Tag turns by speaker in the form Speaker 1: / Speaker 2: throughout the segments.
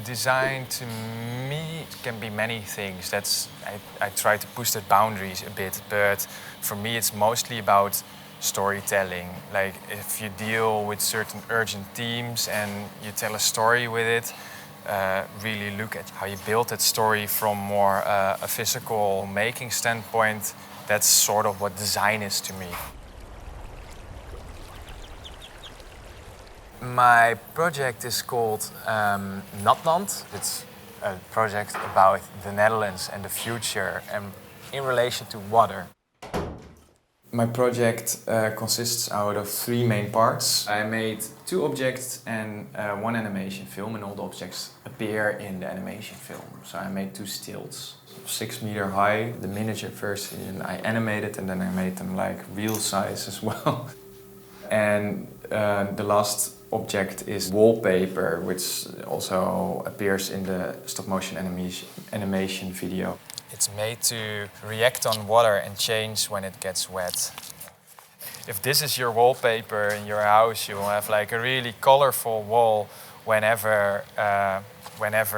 Speaker 1: Design to me can be many things. I try to push the boundaries a bit, but for me it's mostly about storytelling. Like if you deal with certain urgent themes and you tell a story with it, really look at how you build that story from more a physical making standpoint. That's sort of what design is to me. My project is called Natland. It's a project about the Netherlands and the future and in relation to water. My project consists out of 3 main parts. I made 2 objects and 1 animation film, and all the objects appear in the animation film. So I made 2 stills, 6 meter high, the miniature version I animated, and then I made them like real size as well. And the last object is wallpaper, which also appears in the stop-motion animation video. It's made to react on water and change when it gets wet. If this is your wallpaper in your house, you will have like a really colorful wall whenever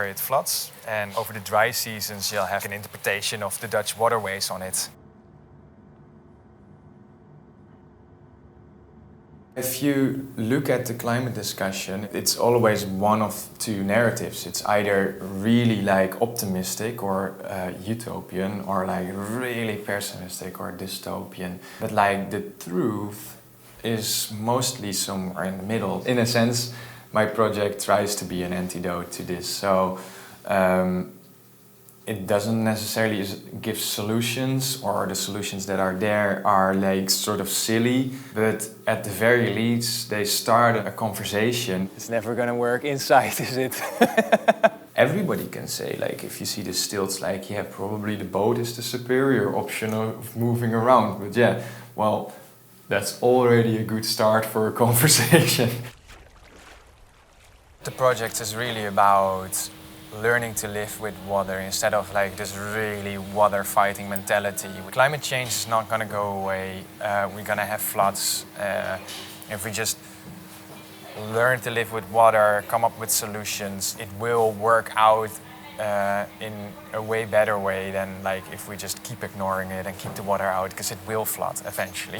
Speaker 1: it floods. And over the dry seasons, you'll have an interpretation of the Dutch waterways on it. If you look at the climate discussion, it's always one of 2 narratives. It's either really like optimistic or utopian, or like really pessimistic or dystopian. But like the truth is mostly somewhere in the middle. In a sense, my project tries to be an antidote to this. So it doesn't necessarily give solutions, or the solutions that are there are like sort of silly, but at the very least they start a conversation. It's never gonna work inside, is it? Everybody can say, like, if you see the stilts, like, yeah, probably the boat is the superior option of moving around, but yeah, well, that's already a good start for a conversation. The project is really about learning to live with water instead of like this really water fighting mentality. Climate change is not going to go away. We're going to have floods. If we just learn to live with water, come up with solutions, it will work out in a way better way than like if we just keep ignoring it and keep the water out, because it will flood eventually.